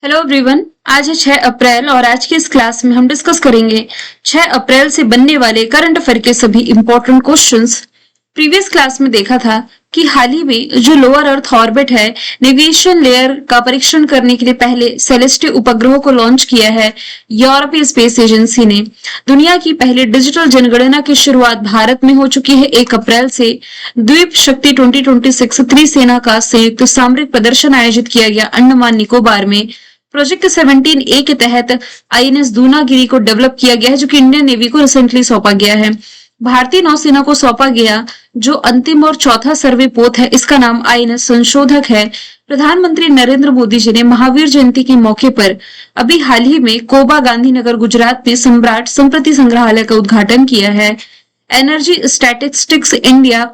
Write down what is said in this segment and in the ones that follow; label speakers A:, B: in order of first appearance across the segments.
A: Hello everyone. आज है 6 अप्रैल और आज की इस क्लास में हम डिस्कस करेंगे 6 अप्रैल से बनने वाले करंट अफेयर के सभी इंपॉर्टेंट क्वेश्चंस। प्रीवियस क्लास में देखा था कि हाल ही में जो लोअर अर्थ ऑर्बिट है, नेविगेशन लेयर का परीक्षण करने के लिए पहले सेलेस्टियल उपग्रह को लॉन्च किया है यूरोपीय स्पेस एजेंसी ने। दुनिया की पहली डिजिटल जनगणना की शुरुआत भारत में हो चुकी है 1 अप्रैल से। द्वीप शक्ति 2026 त्रिसेना का संयुक्त सामरिक प्रदर्शन आयोजित किया गया अंडमान निकोबार में। प्रोजेक्ट 17A के तहत आईएनएस दूनागिरी को डेवलप किया गया है, जो कि इंडियन नेवी को रिसेंटली सौंपा गया है। भारतीय नौसेना को सौंपा गया जो अंतिम और चौथा सर्वे पोत है, इसका नाम आईएनएस संशोधक है। प्रधानमंत्री नरेंद्र मोदी जी ने महावीर जयंती के मौके पर अभी हाल ही में कोबा गांधीनगर गुजरात में सम्राट संप्रति संग्रहालय का उद्घाटन किया है। एनर्जी स्टैटिस्टिक्स इंडिया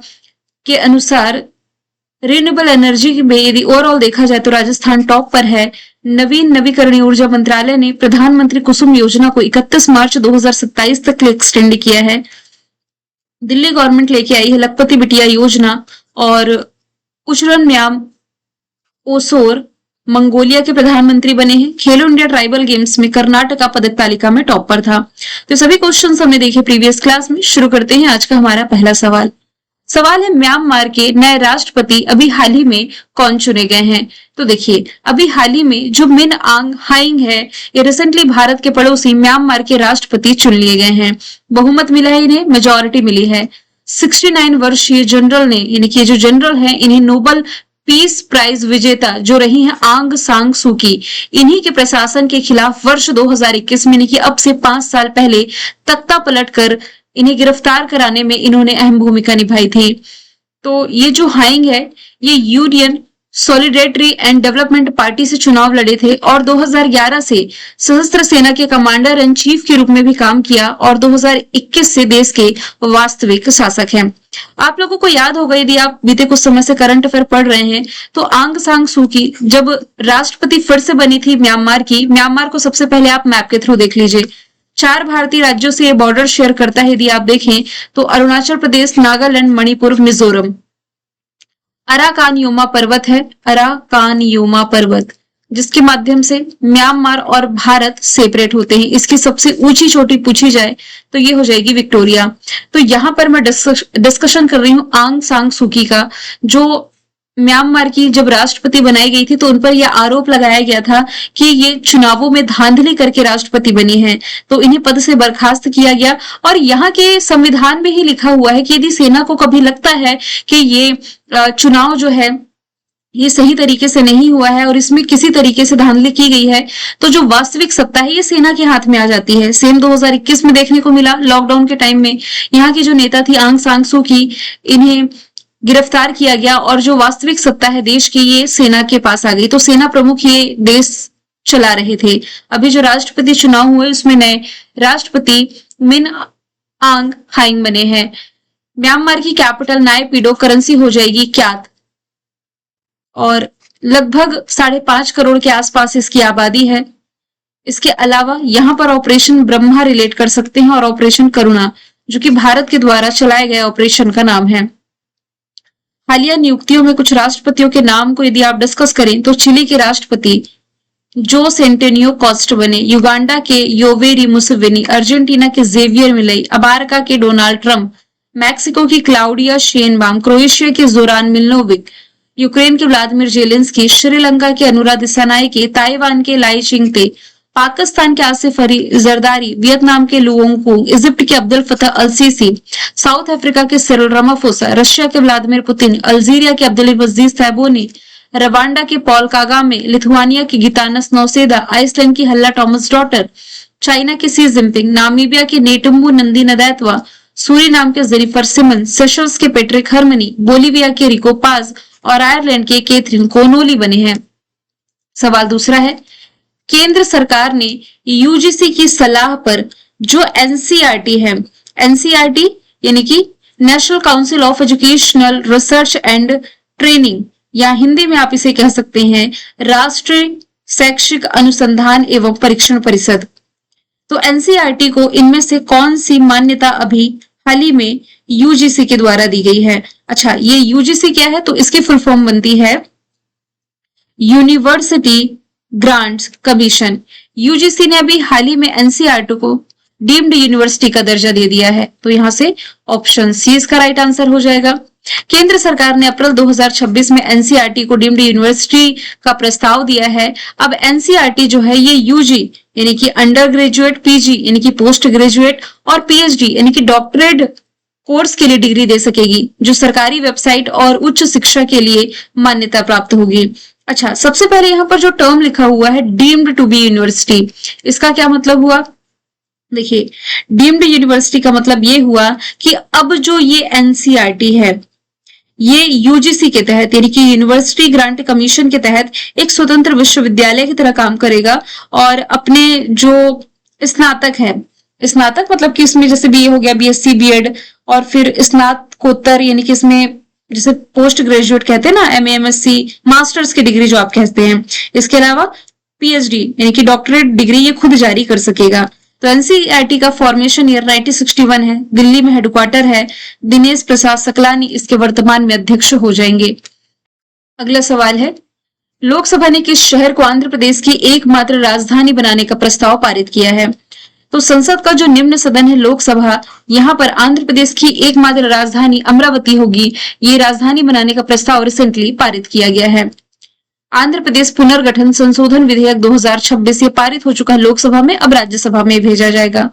A: के अनुसार रिन्यूएबल एनर्जी में यदि ओवरऑल देखा जाए तो राजस्थान टॉप पर है। नवीकरणीय ऊर्जा मंत्रालय ने प्रधानमंत्री कुसुम योजना को 31 मार्च 2027 तक एक्सटेंड किया है। दिल्ली गवर्नमेंट लेके आई है लखपति बिटिया योजना और उचरन म्याम ओसोर मंगोलिया के प्रधानमंत्री बने हैं। खेलो इंडिया ट्राइबल गेम्स में कर्नाटका पदक तालिका में टॉप पर था। तो सभी क्वेश्चंस हमने देखे प्रीवियस क्लास में। शुरू करते हैं आज का हमारा पहला सवाल। सवाल है म्यांमार के नए राष्ट्रपति अभी हाल ही में कौन चुने गए हैं। तो देखिए, अभी हाल ही में जो मिन आंग हाइंग है, ये रिसेंटली भारत के पड़ोसी म्यांमार के राष्ट्रपति चुन लिए गए हैं। बहुमत मिला है इन्हें, मेजोरिटी मिली है। 69 वर्षीय जनरल ने, यानी कि जो जनरल है, इन्हें नोबल पीस प्राइज विजेता जो रही हैं आंग सांग सूकी, इन्हीं के प्रशासन के खिलाफ वर्ष 2021 में, यानी कि अब से 5 साल पहले तख्ता पलटकर इन्हें गिरफ्तार कराने में इन्होंने अहम भूमिका निभाई थी। तो ये जो हाइंग है, ये union solidarity and development party से चुनाव लड़े थे और 2011 से सशस्त्र सेना के कमांडर इन चीफ के रूप में भी काम किया और 2021 से देश के वास्तविक शासक हैं। आप लोगों को याद होगा, यदि आप बीते कुछ समय से करंट अफेयर पढ़ रहे हैं, तो आंग सांग सूकी जब राष्ट्रपति फिर से बनी थी म्यांमार को सबसे पहले आप मैप के थ्रू देख लीजिए। 4 भारतीय राज्यों से ये बॉर्डर शेयर करता है। यदि आप देखें तो अरुणाचल प्रदेश, नागालैंड, मणिपुर, मिजोरम। अराकानयोमा पर्वत है, अराकानयोमा पर्वत, जिसके माध्यम से म्यांमार और भारत सेपरेट होते हैं। इसकी सबसे ऊंची चोटी पूछी जाए तो ये हो जाएगी विक्टोरिया। तो यहां पर मैं डिस्कशन कर रही हूँ आंग सांग सूकी का, जो म्यांमार की जब राष्ट्रपति बनाई गई थी तो उन पर यह आरोप लगाया गया था कि ये चुनावों में धांधली करके राष्ट्रपति बनी है, तो इन्हें पद से बर्खास्त किया गया। और यहाँ के संविधान में ही लिखा हुआ है कि यदि सेना को कभी लगता है कि ये चुनाव जो है ये सही तरीके से नहीं हुआ है और इसमें किसी तरीके से धांधली की गई है, तो जो वास्तविक सत्ता है ये सेना के हाथ में आ जाती है। सेम 2021 में देखने को मिला, लॉकडाउन के टाइम में यहाँ की जो नेता थी आंग सांग सूकी, इन्हें गिरफ्तार किया गया और जो वास्तविक सत्ता है देश की ये सेना के पास आ गई। तो सेना प्रमुख ये देश चला रहे थे। अभी जो राष्ट्रपति चुनाव हुए उसमें नए राष्ट्रपति मिन आंग हाइंग बने हैं। म्यांमार की कैपिटल नायपीडो, करेंसी हो जाएगी क्यात और लगभग 5.5 करोड़ के आसपास इसकी आबादी है। इसके अलावा यहाँ पर ऑपरेशन ब्रह्मा रिलेट कर सकते हैं और ऑपरेशन करुणा, जो कि भारत के द्वारा चलाए गए ऑपरेशन का नाम है। हालिया नियुक्तियों में कुछ राष्ट्रपतियों के नाम को यदि आप डिस्कस करें तो चिली के राष्ट्रपति जोस एंटोनियो कोस्ट बने, युगांडा के योवेरी मुसेवेनी, अर्जेंटीना के जेवियर मिलई, अमेरिका के डोनाल्ड ट्रंप, मैक्सिको की क्लाउडिया शेनबाम, क्रोएशिया के जोरान मिलनोविक, यूक्रेन के व्लादिमीर जेलेंस्की, श्रीलंका के अनुरा दिसानायके, ताइवान के लाई चिंगते, पाकिस्तान के आसिफ अली जरदारी, वियतनाम के लुओंग, इजिप्ट के अब्दुल फतह अल सीसी, साउथ अफ्रीका के सिरिल रामाफोसा, रशिया के व्लादिमीर पुतिन, अल्जीरिया के अब्दुल अजीज तैबूनी, रवांडा के पॉल कागामे, लिथुआनिया के गितानस नौसेदा, आइसलैंड की हल्ला टॉमस डॉटर, चाइना के सी जिनपिंग, नामीबिया के नेटुम्बू नंदी नदैतवा, सूरीनाम के जेनिफर सिमन, सेशल्स के पेट्रिक हरमनी, बोलीविया के रिको पाज और आयरलैंड के केथरीन कोनोली बने हैं। सवाल दूसरा है, केंद्र सरकार ने यूजीसी की सलाह पर जो एनसीईआरटी है, एनसीईआरटी यानी कि national council of educational research and training, या हिंदी में आप इसे कह सकते हैं राष्ट्रीय शैक्षिक अनुसंधान एवं परीक्षण परिषद। तो एनसीईआरटी को इनमें से कौन सी मान्यता अभी हाल ही में यूजीसी के द्वारा दी गई है? अच्छा, ये यूजीसी क्या है? तो इसकी फुल फॉर्म बनती है यूनिवर्सिटी ग्रांट्स कमीशन। यूजीसी ने अभी हाल ही में एनसीईआरटी को डीम्ड यूनिवर्सिटी का दर्जा दे दिया है, तो यहाँ से ऑप्शन सी इसका राइट आंसर हो जाएगा। केंद्र सरकार ने अप्रैल 2026 में एनसीईआरटी को डीम्ड यूनिवर्सिटी का प्रस्ताव दिया है। अब एनसीईआरटी जो है ये यूजी यानी कि अंडर ग्रेजुएट, पीजी यानी कि पोस्ट ग्रेजुएट और पीएचडी यानी कि डॉक्टरेट कोर्स के लिए डिग्री दे सकेगी, जो सरकारी वेबसाइट और उच्च शिक्षा के लिए मान्यता प्राप्त होगी। अच्छा, सबसे पहले यहाँ पर जो टर्म लिखा हुआ है डीम्ड टू बी यूनिवर्सिटी, इसका क्या मतलब हुआ? देखिए, डीम्ड यूनिवर्सिटी का मतलब ये हुआ कि अब जो ये एनसीईआरटी है ये यूजीसी के तहत यानी कि यूनिवर्सिटी ग्रांट कमीशन के तहत एक स्वतंत्र विश्वविद्यालय की तरह काम करेगा और अपने जो स्नातक है, स्नातक मतलब कि इसमें जैसे बीए हो गया, बीएससी, बीएड और फिर स्नातकोत्तर यानी कि इसमें जैसे पोस्ट ग्रेजुएट कहते हैं ना, एमए, एमएससी, मास्टर्स की डिग्री जो आप कहते हैं, इसके अलावा पीएचडी यानी कि डॉक्टरेट डिग्री ये खुद जारी कर सकेगा। तो एनसीईआरटी का फॉर्मेशन ईयर 1961 है, दिल्ली में हेडक्वार्टर है, दिनेश प्रसाद सकलानी इसके वर्तमान में अध्यक्ष हो जाएंगे। अगला सवाल है, लोकसभा ने किस शहर को आंध्र प्रदेश की एकमात्र राजधानी बनाने का प्रस्ताव पारित किया है? तो संसद का जो निम्न सदन है लोकसभा, यहाँ पर आंध्र प्रदेश की एकमात्र राजधानी अमरावती होगी, ये राजधानी बनाने का प्रस्ताव रिसेंटली पारित किया गया है। आंध्र प्रदेश पुनर्गठन संशोधन विधेयक 2026 ये पारित हो चुका है लोकसभा में, अब राज्यसभा में भेजा जाएगा।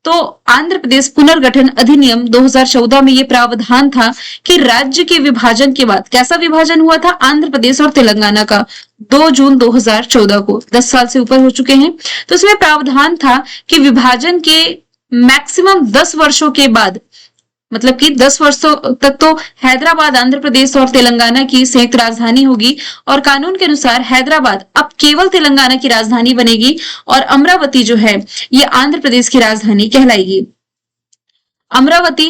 A: तो आंध्र प्रदेश पुनर्गठन अधिनियम 2014 में ये प्रावधान था कि राज्य के विभाजन के बाद, कैसा विभाजन हुआ था? आंध्र प्रदेश और तेलंगाना का 2 जून 2014 को, 10 साल से ऊपर हो चुके हैं। तो इसमें प्रावधान था कि विभाजन के मैक्सिमम 10 वर्षों के बाद, मतलब कि 10 वर्षों तक तो हैदराबाद आंध्र प्रदेश और तेलंगाना की संयुक्त राजधानी होगी और कानून के अनुसार हैदराबाद अब केवल तेलंगाना की राजधानी बनेगी और अमरावती जो है ये आंध्र प्रदेश की राजधानी कहलाएगी। अमरावती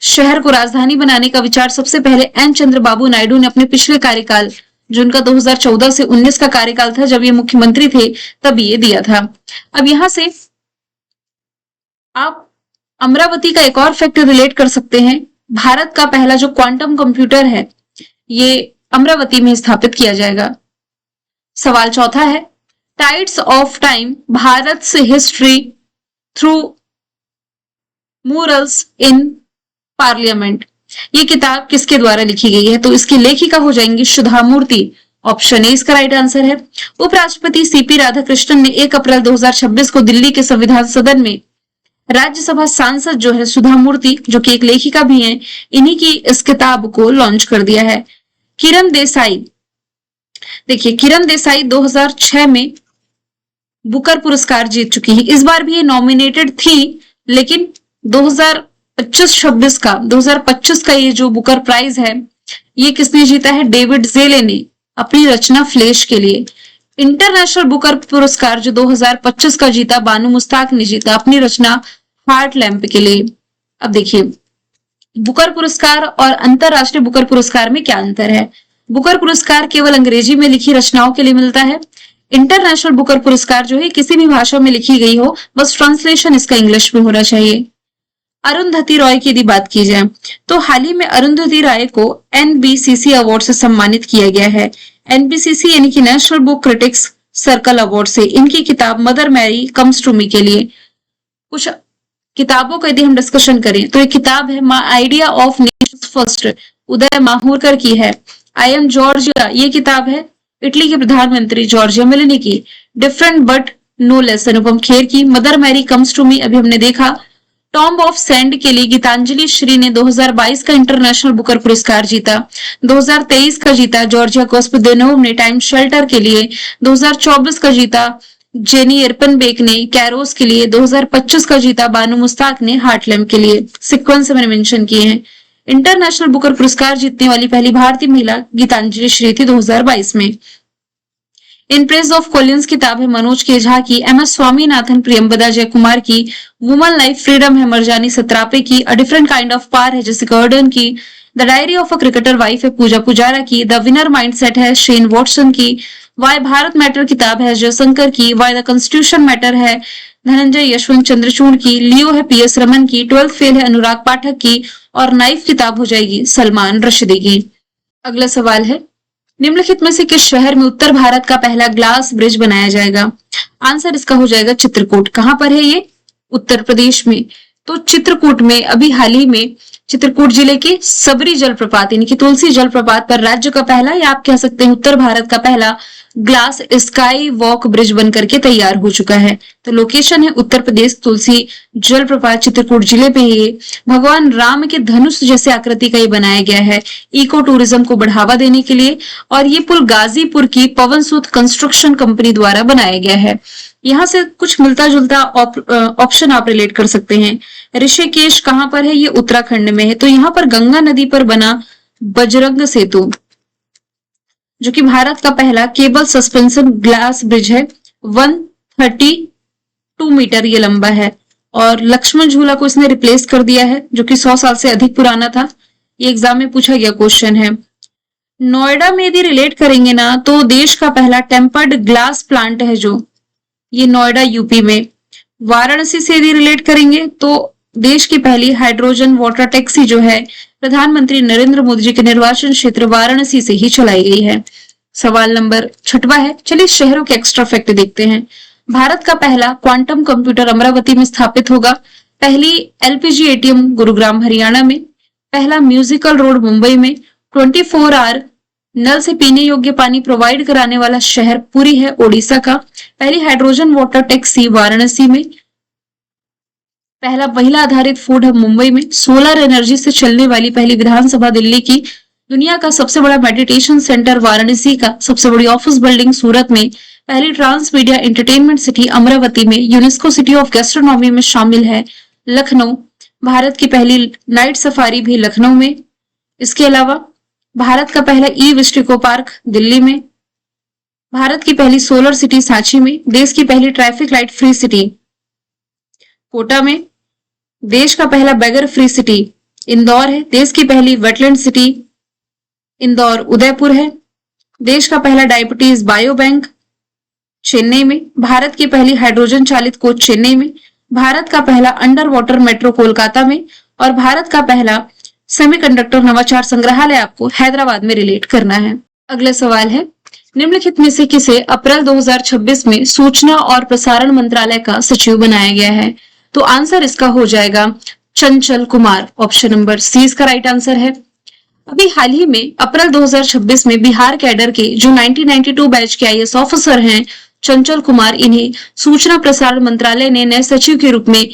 A: शहर को राजधानी बनाने का विचार सबसे पहले एन चंद्रबाबू नायडू ने अपने पिछले कार्यकाल, जो उनका 2014 से 19 का कार्यकाल था जब ये मुख्यमंत्री थे, तब ये दिया था। अब यहां से आप अमरावती का एक और फैक्ट रिलेट कर सकते हैं, भारत का पहला जो क्वांटम कंप्यूटर है ये अमरावती में स्थापित किया जाएगा। सवाल चौथा है, टाइड्स ऑफ टाइम भारत से हिस्ट्री थ्रू मूरल्स इन पार्लियामेंट, ये किताब किसके द्वारा लिखी गई है? तो इसकी लेखिका हो जाएंगी सुधा मूर्ति, ऑप्शन ए इसका राइट आंसर है। उपराष्ट्रपति सीपी राधाकृष्णन ने 1 अप्रैल 2026 को दिल्ली के संविधान सदन में राज्यसभा सांसद जो है सुधा मूर्ति, जो कि एक लेखिका भी हैं, इन्हीं की इस किताब को लॉन्च कर दिया है। किरण देसाई, देखिए किरण देसाई 2006 में बुकर पुरस्कार जीत चुकी है। इस बार भी ये नॉमिनेटेड थी, लेकिन 2025 का ये जो बुकर प्राइज है ये किसने जीता है? डेविड ज़ेले ने अपनी रचना फ्लैश के लिए। इंटरनेशनल बुकर पुरस्कार जो 2025 का जीता बानू मुस्ताक ने जीता अपनी रचना हार्ट लैंप के लिए। अब देखिए, बुकर पुरस्कार और अंतरराष्ट्रीय बुकर पुरस्कार में क्या अंतर है? बुकर पुरस्कार केवल अंग्रेजी में लिखी रचनाओं के लिए मिलता है। इंटरनेशनल बुकर पुरस्कार जो है किसी भी भाषा में लिखी गई हो, बस ट्रांसलेशन इसका इंग्लिश में होना चाहिए। अरुंधति रॉय की यदि बात की जाए तो हाल ही में अरुंधति राय को एनबीसीसी अवार्ड से सम्मानित किया गया है। एनबीसीसी यानी कि national book critics circle award से इनकी किताब Mother Mary Comes to Me के लिए। कुछ किताबों का यदि हम डिस्कशन करें तो एक किताब है my idea of nations first, Uday Mahurkar की है। आई एम जॉर्जिया, ये किताब है इटली के प्रधानमंत्री जॉर्जिया मेलोनी की। Different but no less, Anupam Kher की। Mother Mary Comes to Me अभी हमने देखा। टॉम्ब ऑफ सैंड के लिए गीतांजलि श्री ने 2022 का इंटरनेशनल बुकर पुरस्कार जीता। 2023 का जीता जॉर्जिया कोस्पदेनोव ने टाइम शेल्टर के लिए। 2024 का जीता जेनी एरपनबेक ने कैरोस के लिए। 2025 का जीता बानू मुस्ताक ने हार्टलैम्प के लिए। सीक्वेंस मैंने मेंशन किए हैं। इंटरनेशनल बुकर पुरस्कार जीतने वाली पहली भारतीय महिला गीतांजलि श्री थी 2022 में। इन प्रेज ऑफ कॉलिंस किताब है मनोज के झा की। एम एस स्वामीनाथन प्रियंवदा जयकुमार की। वुमन लाइफ फ्रीडम है मरजानी सत्रापे की। अ डिफरेंट काइंड ऑफ पार है जेसिका अर्डन की। The diary of a cricketer wife है पूजा पुजारा की। द विनर माइंडसेट है शेन वॉटसन की। वाई भारत मैटर किताब है जयशंकर की। वाई द कॉन्स्टिट्यूशन मैटर है धनंजय यशवंत चंद्रचूड़ की। लियो है पीएस रमन की। 12th फेल है अनुराग पाठक की। और नाइफ किताब हो जाएगी सलमान रशिदी की। अगला सवाल है, निम्नलिखित में से किस शहर में उत्तर भारत का पहला ग्लास ब्रिज बनाया जाएगा? आंसर इसका हो जाएगा चित्रकूट। कहां पर है ये? उत्तर प्रदेश में। तो चित्रकूट में अभी हाल ही में चित्रकूट जिले के सबरी जलप्रपात यानी कि तुलसी जलप्रपात पर राज्य का पहला या आप कह सकते हैं उत्तर भारत का पहला ग्लास स्काई वॉक ब्रिज बन करके तैयार हो चुका है। तो लोकेशन है उत्तर प्रदेश, तुलसी जलप्रपात चित्रकूट जिले पे ये भगवान राम के धनुष जैसे आकृति का ये बनाया गया है इको टूरिज्म को बढ़ावा देने के लिए। और ये पुल गाजीपुर की पवन सूत कंस्ट्रक्शन कंपनी द्वारा बनाया गया है। यहाँ से कुछ मिलता जुलता ऑप्शन आप रिलेट कर सकते हैं। ऋषिकेश कहाँ पर है? ये उत्तराखंड में है। तो यहाँ पर गंगा नदी पर बना बजरंग सेतु जो कि भारत का पहला केबल सस्पेंशन ग्लास ब्रिज है, 132 मीटर ये लंबा है। और लक्ष्मण झूला को इसने रिप्लेस कर दिया है जो कि 100 साल से अधिक पुराना था। ये एग्जाम में पूछा गया क्वेश्चन है। नोएडा में यदि रिलेट करेंगे ना तो देश का पहला टेम्पर्ड ग्लास प्लांट है जो ये नोएडा यूपी में। वाराणसी से यदि रिलेट करेंगे तो देश की पहली हाइड्रोजन वाटर टैक्सी जो है प्रधानमंत्री नरेंद्र मोदी जी के निर्वाचन क्षेत्र वाराणसी से ही चलाई गई है। सवाल नंबर 6वां है। चलिए शहरों के एक्स्ट्रा फैक्ट देखते हैं। भारत का पहला क्वांटम कंप्यूटर अमरावती में स्थापित होगा। पहली एलपीजी एटीएम गुरुग्राम हरियाणा में। पहला म्यूजिकल रोड मुंबई में। 24 आवर नल से पीने योग्य पानी प्रोवाइड कराने वाला शहर पुरी है ओडिशा का। पहली हाइड्रोजन वाटर टैक्सी वाराणसी में। पहला महिला आधारित फूड हब मुंबई में। सोलर एनर्जी से चलने वाली पहली विधानसभा दिल्ली की। दुनिया का सबसे बड़ा मेडिटेशन सेंटर वाराणसी का। सबसे बड़ी ऑफिस बिल्डिंग सूरत में। पहली trans media entertainment city Amaravati में। यूनेस्को सिटी ऑफ गैस्ट्रोनॉमी में शामिल है लखनऊ। भारत की पहली नाइट सफारी भी लखनऊ में। इसके अलावा भारत का पहला ई विस्टिको पार्क दिल्ली में। भारत की पहली सोलर सिटी सांची में। देश की पहली traffic light free city Kota में। देश का पहला बैगर फ्री सिटी इंदौर है। देश की पहली वेटलैंड सिटी इंदौर उदयपुर है। देश का पहला डायबिटीज बायो बैंक चेन्नई में। भारत की पहली हाइड्रोजन चालित कोच चेन्नई में। भारत का पहला अंडर वाटर मेट्रो कोलकाता में। और भारत का पहला सेमीकंडक्टर नवाचार संग्रहालय आपको हैदराबाद में रिलेट करना है। अगला सवाल है। निम्नलिखित में से किसे अप्रैल 2026 में सूचना और प्रसारण मंत्रालय का सचिव बनाया गया है? तो आंसर इसका हो जाएगा Chanchal Kumar. Option number C इसका राइट आंसर है। अभी हाल ही में अप्रैल 2026 में बिहार कैडर के जो 1992 बैच के आईएएस ऑफिसर हैं चंचल कुमार, इन्हें सूचना प्रसारण मंत्रालय ने नए सचिव के रूप में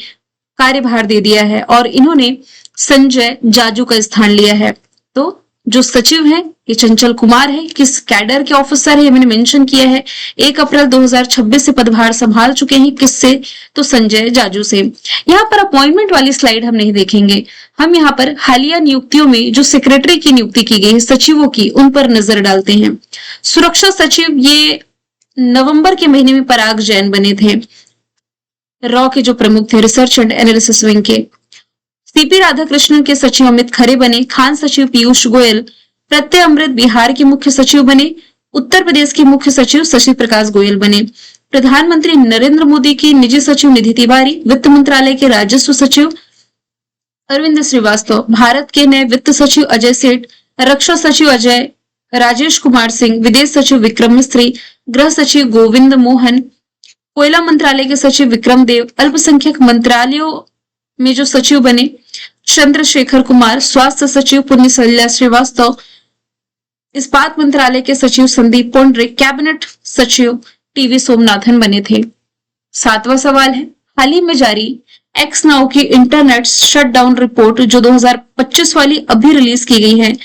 A: कार्यभार दे दिया है और इन्होंने संजय जाजू का स्थान लिया है। तो जो सचिव हैं ये चंचल कुमार है। किस कैडर के ऑफिसर है मैंने मेंशन किया है। 1 अप्रैल 2026 से पदभार संभाल चुके हैं। किससे? तो संजय जाजू से। यहाँ पर अपॉइंटमेंट वाली स्लाइड हम नहीं देखेंगे। हम यहाँ पर हालिया नियुक्तियों में जो सेक्रेटरी की नियुक्ति की गई है सचिवों की, उन पर नजर डालते हैं। सुरक्षा सचिव ये नवंबर के महीने में पराग जैन बने थे, रॉ के जो प्रमुख थे रिसर्च एंड एनालिसिस विंग के। सीपी राधाकृष्णन के सचिव अमित खरे बने। खान सचिव पीयूष गोयल। प्रत्यय अमृत बिहार के मुख्य सचिव बने। उत्तर प्रदेश के मुख्य सचिव शशि प्रकाश गोयल बने। प्रधानमंत्री नरेंद्र मोदी की निजी सचिव निधि तिवारी। वित्त मंत्रालय के राजस्व सचिव अरविंद श्रीवास्तव। भारत के नए वित्त सचिव अजय सेठ। रक्षा सचिव अजय राजेश कुमार सिंह। विदेश सचिव विक्रम मिस्त्री। गृह सचिव गोविंद मोहन। कोयला मंत्रालय के सचिव विक्रम देव। अल्पसंख्यक मंत्रालयों में जो सचिव बने चंद्रशेखर कुमार। स्वास्थ्य सचिव पुण्य सलिला श्रीवास्तव। इस्पात मंत्रालय के सचिव संदीप पुंडरिक। कैबिनेट सचिव टीवी सोमनाथन बने थे। 7वां सवाल है। हाल ही में जारी एक्स नाउ की इंटरनेट शटडाउन रिपोर्ट जो 2025 वाली अभी रिलीज की गई है,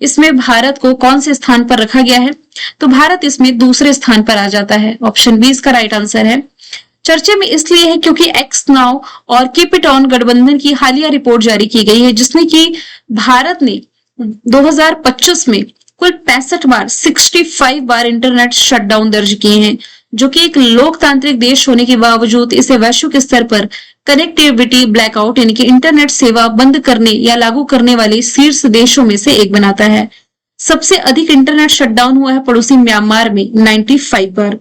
A: इसमें भारत को कौन से स्थान पर रखा गया है? तो भारत इसमें दूसरे स्थान पर आ जाता है। ऑप्शन बी इसका राइट आंसर है। चर्चे में इसलिए है क्योंकि एक्स नाउ और कीप इट ऑन गठबंधन की हालिया रिपोर्ट जारी की गई है जिसमें कि भारत ने 2025 में कुल 65 बार इंटरनेट शटडाउन दर्ज किए हैं, जो कि एक लोकतांत्रिक देश होने के बावजूद इसे वैश्विक स्तर पर कनेक्टिविटी ब्लैकआउट यानी कि इंटरनेट सेवा बंद करने या लागू करने वाले शीर्ष देशों में से एक बनाता है। सबसे अधिक इंटरनेट शटडाउन हुआ है पड़ोसी म्यांमार में 95 बार।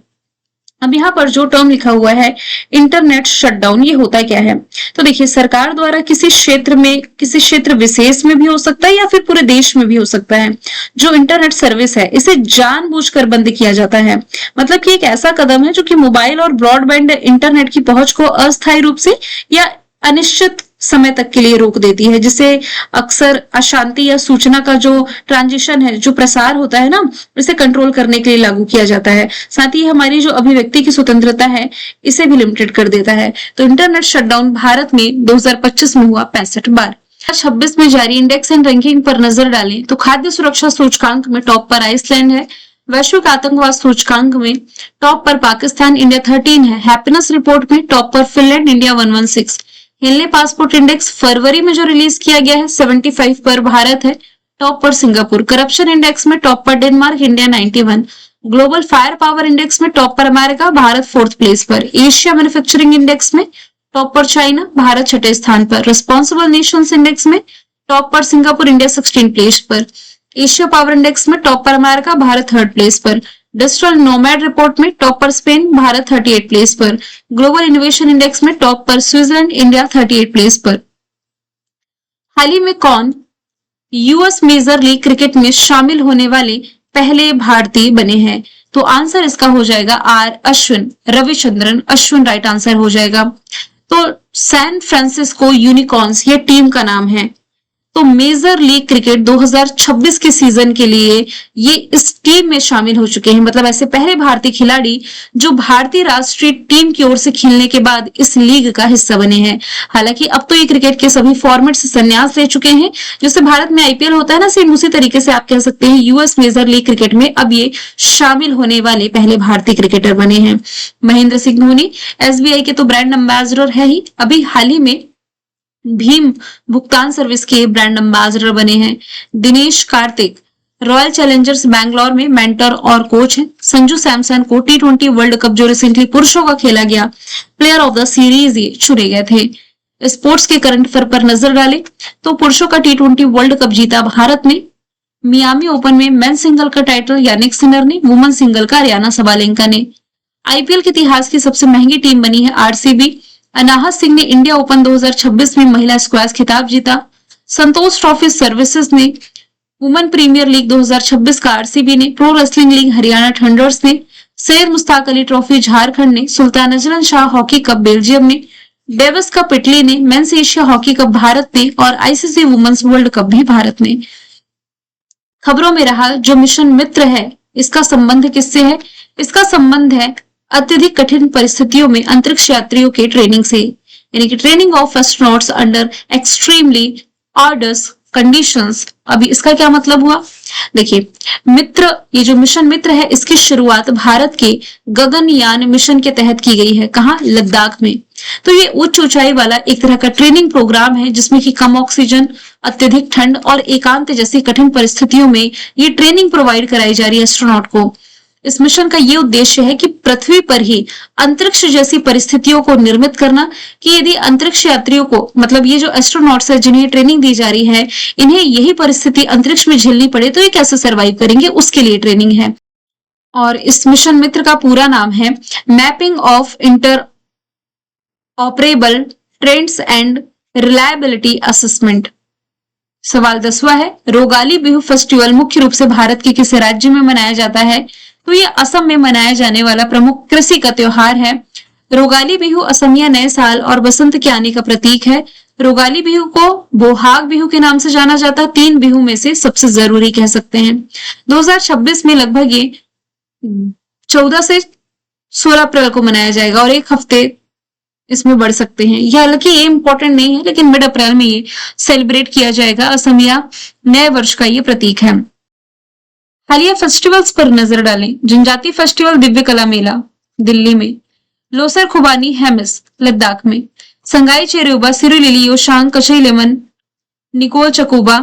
A: अब यहाँ पर जो टर्म लिखा हुआ है इंटरनेट शटडाउन, ये होता क्या है? तो देखिए, सरकार द्वारा किसी क्षेत्र में, किसी क्षेत्र विशेष में भी हो सकता है या फिर पूरे देश में भी हो सकता है, जो इंटरनेट सर्विस है इसे जानबूझकर बंद किया जाता है। मतलब कि एक ऐसा कदम है जो कि मोबाइल और ब्रॉडबैंड इंटरनेट की पहुंच को अस्थायी रूप से या अनिश्चित समय तक के लिए रोक देती है, जिसे अक्सर अशांति या सूचना का जो ट्रांजिशन है, जो प्रसार होता है ना, इसे कंट्रोल करने के लिए लागू किया जाता है। साथ ही हमारी जो अभिव्यक्ति की स्वतंत्रता है इसे भी लिमिटेड कर देता है। तो इंटरनेट शटडाउन भारत में 2025 में हुआ 65 बार। 2026 में जारी इंडेक्स एंड रैंकिंग पर नजर डालें तो खाद्य सुरक्षा सूचकांक में टॉप पर आइसलैंड है। वैश्विक आतंकवाद सूचकांक में टॉप पर पाकिस्तान, इंडिया 13 है। हैप्पीनेस रिपोर्ट में टॉप पर Finland, India 116। Henley passport index फरवरी में जो रिलीज किया गया है 75 पर भारत है। टॉप पर सिंगापुर। करप्शन इंडेक्स में टॉप पर Denmark, India 91। Global fire power index में टॉप पर अमेरिका, भारत 4th प्लेस पर। एशिया मैन्युफैक्चरिंग इंडेक्स में टॉप पर चाइना, भारत 6ठे स्थान पर। रिस्पॉन्सिबल नेशंस इंडेक्स में टॉप पर सिंगापुर, इंडिया 16 प्लेस पर। एशिया पावर इंडेक्स में टॉप पर अमेरिका, भारत 3rd प्लेस पर। डिजिटल नोमैड रिपोर्ट में टॉप पर स्पेन, भारत 38 प्लेस पर। ग्लोबल इनोवेशन इंडेक्स में टॉप पर स्विट्जरलैंड, इंडिया 38 प्लेस पर। हाल ही में कौन यूएस मेजर लीग क्रिकेट में शामिल होने वाले पहले भारतीय बने हैं? तो आंसर इसका हो जाएगा R Ashwin, Ravichandran Ashwin right answer हो जाएगा। तो सैन फ्रांसिस्को यूनिकॉर्न्स ये टीम का नाम है। तो मेजर लीग क्रिकेट 2026 के सीजन के लिए ये इस टीम में शामिल हो चुके हैं। मतलब ऐसे पहले भारतीय खिलाड़ी जो भारतीय राष्ट्रीय टीम की ओर से खेलने के बाद इस लीग का हिस्सा बने हैं। हालांकि अब तो ये क्रिकेट के सभी फॉर्मेट से संन्यास ले चुके हैं। जैसे भारत में आईपीएल होता है ना, सेम उसी तरीके से आप कह सकते हैं यूएस मेजर लीग क्रिकेट में अब ये शामिल होने वाले पहले भारतीय क्रिकेटर बने हैं। महेंद्र सिंह धोनी एसबीआई के तो ब्रांड एम्बेसडर है ही, अभी हाल ही में भीम भुगतान सर्विस के ब्रांड एम्बेसडर बने हैं। दिनेश कार्तिक रॉयल चैलेंजर्स बैंगलोर में मेंटर और कोच हैं। संजू सैमसन को T20 वर्ल्ड कप जो रिसेंटली पुरुषों का खेला गया प्लेयर ऑफ द सीरीज ये चुने गए थे। स्पोर्ट्स के करंट अफेयर पर नजर डालें तो पुरुषों का T20 वर्ल्ड कप जीता भारत ने। मियामी ओपन में मेन सिंगल का टाइटल यानिक सिनर ने, वुमेन सिंगल का अरियाना सबालेंका ने। आईपीएल के इतिहास की सबसे महंगी टीम बनी है आरसीबी। अनाहत सिंह ने इंडिया ओपन 2026 में महिला स्क्वैश खिताब जीता। संतोष ट्रॉफी सर्विसेज ने, वुमेन प्रीमियर लीग 2026 का आरसीबी ने। Pro wrestling league Haryana Thunders ने। सैयद मुश्ताक अली ट्रॉफी झारखंड ने। Sultan Azlan Shah hockey cup Belgium ने। डेविस कप इटली ने। Men's Asia hockey cup Bharat ने और आईसीसी वुमेन्स वर्ल्ड कप भी भारत ने। खबरों में रहा जो मिशन मित्र है इसका संबंध किससे है? इसका संबंध है अत्यधिक कठिन परिस्थितियों में अंतरिक्ष यात्रियों के ट्रेनिंग से, यानी कि training of astronauts under extremely orders conditions. अभी इसका क्या मतलब हुआ? देखिए, मित्र, ये जो मिशन मित्र है इसकी शुरुआत भारत के गगनयान मिशन के तहत की गई है। कहाँ? लद्दाख में। तो ये उच्च ऊंचाई वाला एक तरह का ट्रेनिंग प्रोग्राम है जिसमें कि कम ऑक्सीजन, अत्यधिक ठंड और एकांत जैसी कठिन परिस्थितियों में ये ट्रेनिंग प्रोवाइड कराई जा रही है एस्ट्रोनॉट को। इस मिशन का ये उद्देश्य है कि पृथ्वी पर ही अंतरिक्ष जैसी परिस्थितियों को निर्मित करना, कि यदि अंतरिक्ष यात्रियों को, मतलब ये जो एस्ट्रोनॉट्स है जिन्हें ट्रेनिंग दी जा रही है, इन्हें यही परिस्थिति अंतरिक्ष में झेलनी पड़े तो ये कैसे सरवाइव करेंगे, उसके लिए ट्रेनिंग है। और इस मिशन मित्र का पूरा नाम है mapping of inter operable trends and reliability assessment. सवाल 10वां है, रोगाली बिहू फेस्टिवल मुख्य रूप से भारत के किस राज्य में मनाया जाता है? तो ये असम में मनाया जाने वाला प्रमुख कृषि का त्योहार है। रोगाली बिहू असमिया नए साल और बसंत के आने का प्रतीक है। रोगाली बिहू को बोहाग बिहू के नाम से जाना जाता है। 3 बिहू में से सबसे जरूरी कह सकते हैं। 2026 में लगभग ये 14 से 16 अप्रैल को मनाया जाएगा और एक हफ्ते इसमें बढ़ सकते हैं। यह हालांकि ये इंपॉर्टेंट नहीं है, लेकिन मिड अप्रैल में ये सेलिब्रेट किया जाएगा। असमिया नए वर्ष का ये प्रतीक है। हालिया फेस्टिवल्स पर नजर डालें। जनजातीय फेस्टिवल दिव्य कला मेला दिल्ली में। लोसर खुबानी हेमिस लद्दाख में। संगाई चेरियोबा सिरुलिली योशांग कचई लेमन निकोल चकोबा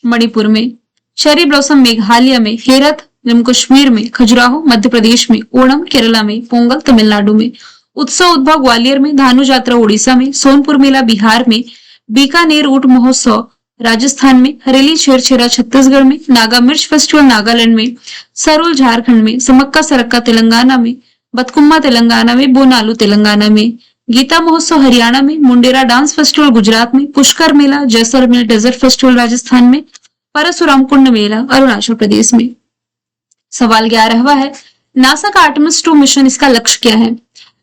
A: मणिपुर में। चेरी ब्लॉसम मेघालय में। हेरत जम्मू कश्मीर में। खजुराहो मध्य प्रदेश में। ओणम केरला में। पोंगल तमिलनाडु में। उत्सव उद्भव ग्वालियर में। धानु यात्रा उड़ीसा में। सोनपुर मेला बिहार में। बीकानेर ऊंट महोत्सव राजस्थान में। हरेली छेरछेरा छत्तीसगढ़ में। नागा मिर्च फेस्टिवल नागालैंड में। सरुल झारखंड में। समक्का सरक्का तेलंगाना में। बतकुम्मा तेलंगाना में, बोनालू तेलंगाना में, गीता महोत्सव हरियाणा में, मुंडेरा डांस फेस्टिवल गुजरात में, पुष्कर मेला जैसलमेर डेजर्ट फेस्टिवल राजस्थान में, परशुराम कुंड मेला अरुणाचल प्रदेश में। सवाल 11वां है, नासा का आर्टेमिस 2 मिशन, इसका लक्ष्य क्या है?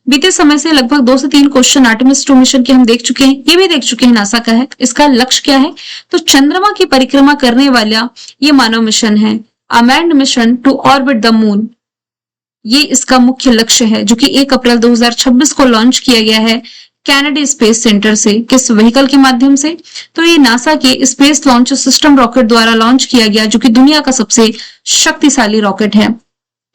A: बीते समय से लगभग 2 से 3 क्वेश्चन आर्टेमिस 2 मिशन के हम देख चुके हैं, ये भी देख चुके हैं नासा का है। इसका लक्ष्य क्या है? तो चंद्रमा की परिक्रमा करने वाला ये मानव मिशन है, manned mission to orbit the moon. ये इसका मुख्य लक्ष्य है, जो कि 1 अप्रैल 2026 को लॉन्च किया गया है कैनेडी स्पेस सेंटर से। किस व्हीकल के माध्यम से? तो ये नासा के स्पेस लॉन्च सिस्टम रॉकेट द्वारा लॉन्च किया गया, जो कि दुनिया का सबसे शक्तिशाली रॉकेट है।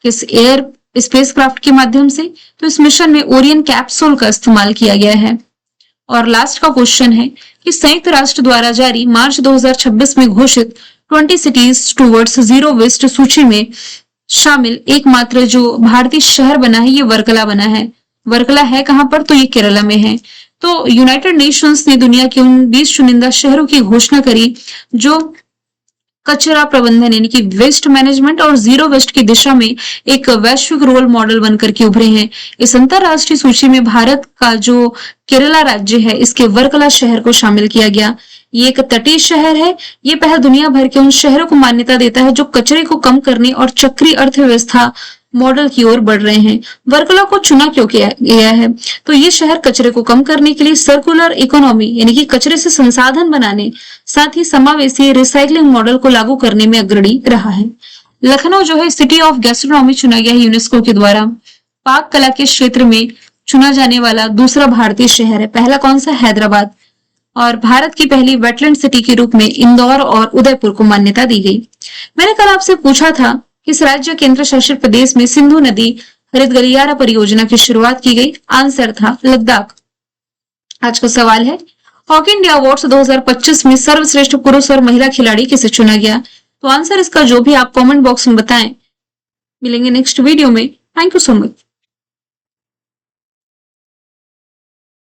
A: किस एयर स्पेसक्राफ्ट के माध्यम से? तो इस मिशन में ओरियन कैप्सूल का इस्तेमाल किया गया है। और लास्ट का क्वेश्चन है कि संयुक्त राष्ट्र द्वारा जारी मार्च 2026 में घोषित 20 सिटीज टूवर्ड्स जीरो वेस्ट सूची में शामिल एकमात्र जो भारतीय शहर बना है, ये वर्कला बना है। वर्कला है कहां पर? तो ये केरला में है। तो यूनाइटेड नेशंस ने दुनिया के उन 20 चुनिंदा शहरों की घोषणा करी जो कचरा प्रबंधन यानी कि वेस्ट मैनेजमेंट और जीरो वेस्ट की दिशा में एक वैश्विक रोल मॉडल बनकर के उभरे हैं। इस अंतरराष्ट्रीय सूची में भारत का जो केरला राज्य है, इसके वर्कला शहर को शामिल किया गया। ये एक तटीय शहर है। ये पहल दुनिया भर के उन शहरों को मान्यता देता है जो कचरे को कम करने और चक्रीय अर्थव्यवस्था मॉडल की ओर बढ़ रहे हैं। वर्कला को चुना क्यों किया गया है? तो ये शहर कचरे को कम करने के लिए सर्कुलर इकोनॉमी यानी कि कचरे से संसाधन बनाने, साथ ही समावेशी रिसाइकलिंग मॉडल को लागू करने में अग्रणी रहा है। लखनऊ जो है सिटी ऑफ गैस्ट्रोनॉमी चुना गया है यूनेस्को के द्वारा। पाक कला के क्षेत्र में चुना जाने वाला दूसरा भारतीय शहर है। पहला कौन सा? हैदराबाद। और भारत की पहली वेटलैंड सिटी के रूप में इंदौर और उदयपुर को मान्यता दी गई। मैंने कल आपसे पूछा था किस राज्य केंद्र शासित प्रदेश में सिंधु नदी हरित गलियारा परियोजना की शुरुआत की गई? आंसर था लद्दाख। आज का सवाल है, हॉकी इंडिया अवार्ड्स 2025 में सर्वश्रेष्ठ पुरुष और महिला खिलाड़ी किसे चुना गया? तो आंसर इसका जो भी आप कमेंट बॉक्स में बताएं। मिलेंगे नेक्स्ट वीडियो में। Thank you so much.